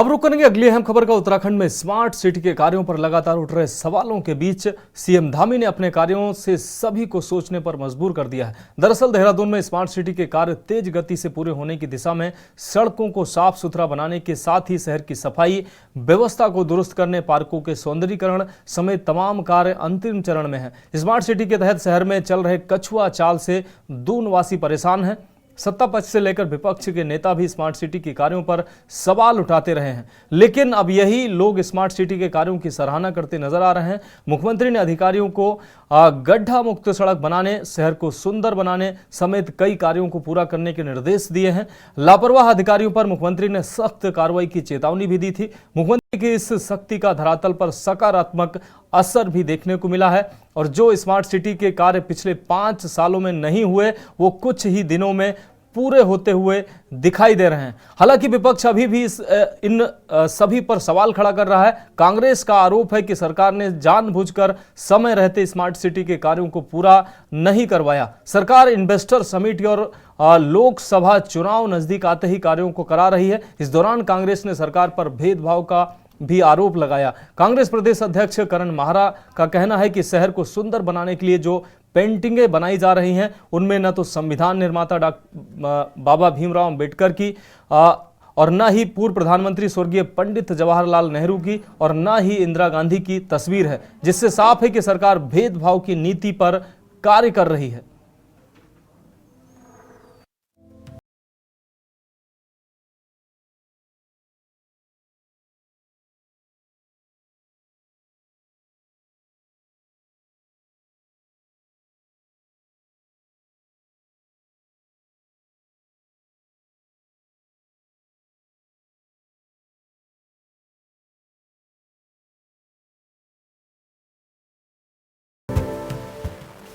अब रुक करेंगे अगली अहम खबर का। उत्तराखंड में स्मार्ट सिटी के कार्यों पर लगातार उठ रहे सवालों के बीच सीएम धामी ने अपने कार्यों से सभी को सोचने पर मजबूर कर दिया है। दरअसल देहरादून में स्मार्ट सिटी के कार्य तेज गति से पूरे होने की दिशा में सड़कों को साफ सुथरा बनाने के साथ ही शहर की सफाई व्यवस्था को दुरुस्त करने, पार्कों के सौंदर्यीकरण समेत तमाम कार्य अंतिम चरण में है। स्मार्ट सिटी के तहत शहर में चल रहे कछुआ चाल से दूनवासी परेशान हैं। सत्ता पक्ष से लेकर विपक्ष के नेता भी स्मार्ट सिटी के कार्यों पर सवाल उठाते रहे हैं, लेकिन अब यही लोग स्मार्ट सिटी के कार्यों की सराहना करते नजर आ रहे हैं। मुख्यमंत्री ने अधिकारियों को गड्ढा मुक्त सड़क बनाने, शहर को सुंदर बनाने समेत कई कार्यों को पूरा करने के निर्देश दिए हैं। लापरवाह अधिकारियों पर मुख्यमंत्री ने सख्त कार्रवाई की चेतावनी भी दी थी। मुख्यमंत्री की इस सख्ती का धरातल पर सकारात्मक असर भी देखने को मिला है और जो स्मार्ट सिटी के कार्य पिछले 5 सालों में नहीं हुए, वो कुछ ही दिनों में पूरे होते हुए दिखाई दे रहे हैं। हालांकि विपक्ष अभी भी इन सभी पर सवाल खड़ा कर रहा है। कांग्रेस का आरोप है कि सरकार ने जानबूझकर समय रहते स्मार्ट सिटी के कार्यों को पूरा नहीं करवाया। सरकार इन्वेस्टर समिट और लोकसभा चुनाव नजदीक आते ही कार्यों को करा रही है। इस दौरान कांग्रेस ने सरकार पर भेदभाव का भी आरोप लगाया। कांग्रेस प्रदेश अध्यक्ष करण माहरा का कहना है कि शहर को सुंदर बनाने के लिए जो पेंटिंगें बनाई जा रही हैं, उनमें न तो संविधान निर्माता बाबा भीमराव अंबेडकर की और न ही पूर्व प्रधानमंत्री स्वर्गीय पंडित जवाहरलाल नेहरू की और न ही इंदिरा गांधी की तस्वीर है, जिससे साफ है कि सरकार भेदभाव की नीति पर कार्य कर रही है।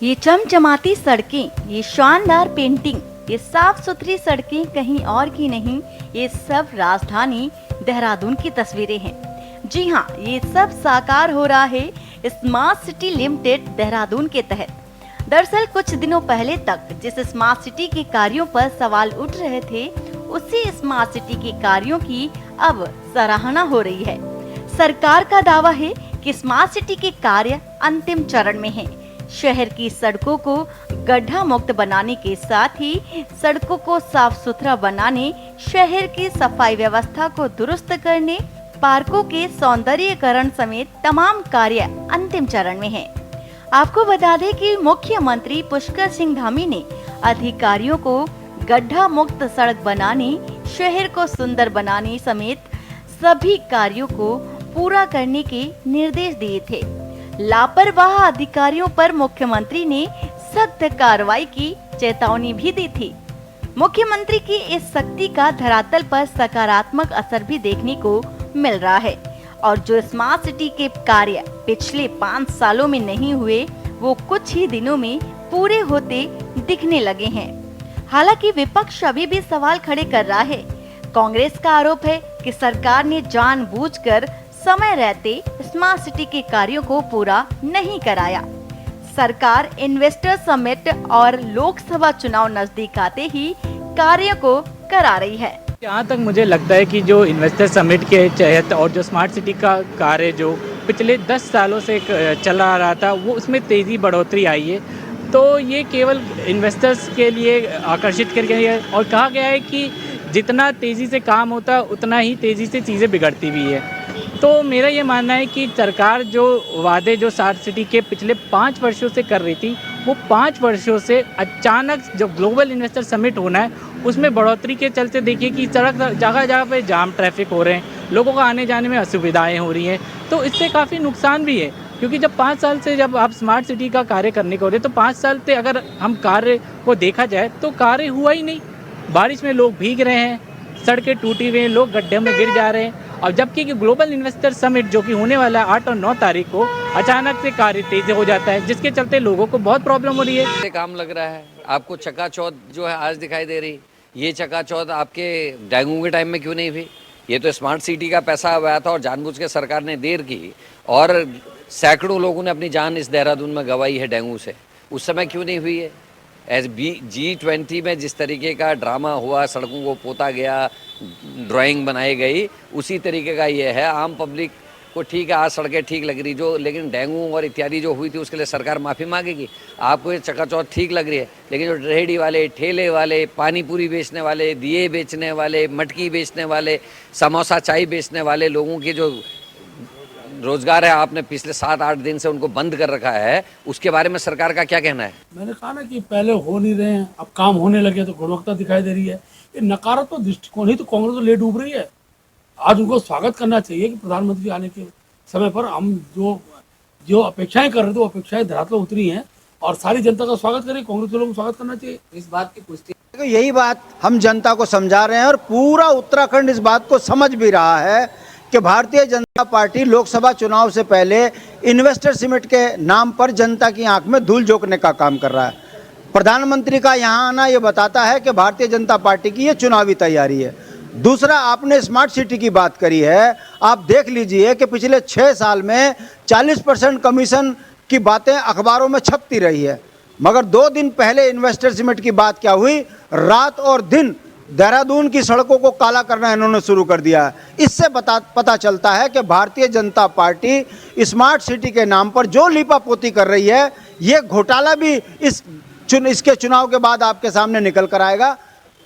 ये चमचमाती सड़कें, ये शानदार पेंटिंग, ये साफ सुथरी सड़कें कहीं और की नहीं, ये सब राजधानी देहरादून की तस्वीरें हैं। जी हाँ, ये सब साकार हो रहा है स्मार्ट सिटी लिमिटेड देहरादून के तहत। दरअसल कुछ दिनों पहले तक जिस स्मार्ट सिटी के कार्यों पर सवाल उठ रहे थे, उसी स्मार्ट सिटी के कार्यों की अब सराहना हो रही है। सरकार का दावा है कि स्मार्ट सिटी के कार्य अंतिम चरण में हैं। शहर की सड़कों को गड्ढा मुक्त बनाने के साथ ही सड़कों को साफ सुथरा बनाने, शहर की सफाई व्यवस्था को दुरुस्त करने, पार्कों के सौंदर्यीकरण समेत तमाम कार्य अंतिम चरण में हैं। आपको बता दें कि मुख्यमंत्री पुष्कर सिंह धामी ने अधिकारियों को गड्ढा मुक्त सड़क बनाने, शहर को सुंदर बनाने समेत सभी कार्यों को पूरा करने के निर्देश दिए थे। लापरवाह अधिकारियों पर मुख्यमंत्री ने सख्त कार्रवाई की चेतावनी भी दी थी। मुख्यमंत्री की इस सख्ती का धरातल पर सकारात्मक असर भी देखने को मिल रहा है और जो स्मार्ट सिटी के कार्य पिछले 5 सालों में नहीं हुए, वो कुछ ही दिनों में पूरे होते दिखने लगे हैं। हालांकि विपक्ष अभी भी सवाल खड़े कर रहा है। कांग्रेस का आरोप है कि सरकार ने जानबूझकर समय रहते स्मार्ट सिटी के कार्यों को पूरा नहीं कराया। सरकार इन्वेस्टर समिट और लोकसभा चुनाव नजदीक आते ही कार्यों को करा रही है। जहाँ तक मुझे लगता है कि जो इन्वेस्टर समिट के तहत और जो स्मार्ट सिटी का कार्य जो पिछले 10 सालों से चला आ रहा था, वो उसमें तेज़ी बढ़ोतरी आई है। तो ये केवल इन्वेस्टर्स के लिए आकर्षित करके है और कहा गया है कि जितना तेज़ी से काम होता उतना ही तेज़ी से चीज़ें बिगड़ती भी है। तो मेरा ये मानना है कि सरकार जो वादे जो स्मार्ट सिटी के पिछले 5 वर्षों से कर रही थी, वो 5 वर्षों से अचानक जो ग्लोबल इन्वेस्टर समिट होना है, उसमें बढ़ोतरी के चलते देखिए कि सड़क जगह जगह पे जाम ट्रैफिक हो रहे हैं, लोगों को आने जाने में असुविधाएं हो रही हैं। तो इससे काफ़ी नुकसान भी है, क्योंकि जब 5 साल से जब आप स्मार्ट सिटी का कार्य करने को हो रहे, तो 5 साल से अगर हम कार्य को देखा जाए तो कार्य हुआ ही नहीं। बारिश में लोग भीग रहे हैं, सड़कें टूटी हुई हैं, लोग गड्ढे में गिर जा रहे हैं। और जबकि ग्लोबल इन्वेस्टर समिट जो कि होने वाला है 8 और 9 तारीख को, अचानक से कार्य तेज हो जाता है, जिसके चलते लोगों को बहुत प्रॉब्लम हो रही है। काम लग रहा है आपको चकाचौंध जो है आज दिखाई दे रही, ये चकाचौंध आपके डेंगू के टाइम में क्यों नहीं हुई? ये तो स्मार्ट सिटी का पैसा आया था और जानबूझ के सरकार ने देर की और सैकड़ों लोगों ने अपनी जान इस देहरादून में गंवाई है डेंगू से। उस समय क्यों नहीं हुई है? G20 में जिस तरीके का ड्रामा हुआ, सड़कों को पोता गया, ड्राइंग बनाई गई उसी तरीके का ये है। आम पब्लिक को ठीक है, आज सड़कें ठीक लग रही जो, लेकिन डेंगू और इत्यादि जो हुई थी उसके लिए सरकार माफ़ी मांगेगी। आपको ये चकाचौंध ठीक लग रही है, लेकिन जो रेहड़ी वाले, ठेले वाले, पानी पूरी बेचने वाले, दिए बेचने वाले, मटकी बेचने वाले, समोसा चाय बेचने वाले लोगों के जो रोजगार है आपने पिछले 7-8 दिन से उनको बंद कर रखा है, उसके बारे में सरकार का क्या कहना है? मैंने कहा ना कि पहले हो नहीं रहे हैं, अब काम होने लगे तो गुणवत्ता दिखाई दे रही है। ये नकारात्मक दृष्टिकोण ही तो कांग्रेस तो ले डूब रही है। आज उनको स्वागत करना चाहिए कि प्रधानमंत्री आने के समय पर हम जो अपेक्षाएं कर रहे थे वो अपेक्षाएं धरातल उतरी हैं और सारी जनता का स्वागत करें। कांग्रेस के लोगों को स्वागत करना चाहिए। इस बात की पुष्टि यही बात हम जनता को समझा रहे हैं और पूरा उत्तराखंड इस बात को समझ भी रहा है कि भारतीय जनता पार्टी लोकसभा चुनाव से पहले इन्वेस्टर समिट के नाम पर जनता की आंख में धूल झोंकने का काम कर रहा है। प्रधानमंत्री का यहाँ आना ये बताता है कि भारतीय जनता पार्टी की ये चुनावी तैयारी है। दूसरा, आपने स्मार्ट सिटी की बात करी है। आप देख लीजिए कि पिछले 6 साल में 40% कमीशन की बातें अखबारों में छपती रही है, मगर 2 दिन पहले इन्वेस्टर समिट की बात क्या हुई, रात और दिन देहरादून की सड़कों को काला करना इन्होंने शुरू कर दिया है। इससे पता चलता है कि Bharatiya Janata party smart city के नाम पर जो लीपापोती कर रही है, ये घोटाला भी इसके चुनाव के बाद आपके सामने निकल कर आएगा।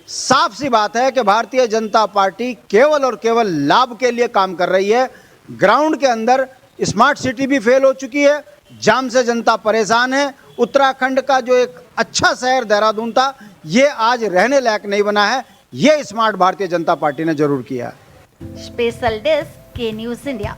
साफ सी बात है कि भारतीय जनता पार्टी केवल और केवल लाभ के लिए काम कर रही है। ग्राउंड के अंदर स्मार्ट सिटी भी फेल हो चुकी है, जाम से जनता परेशान है। उत्तराखंड का जो एक अच्छा शहर देहरादून था, ये आज रहने लायक नहीं बना है। ये स्मार्ट भारतीय जनता पार्टी ने जरूर किया है। स्पेशल डेस्क के न्यूज़ इंडिया।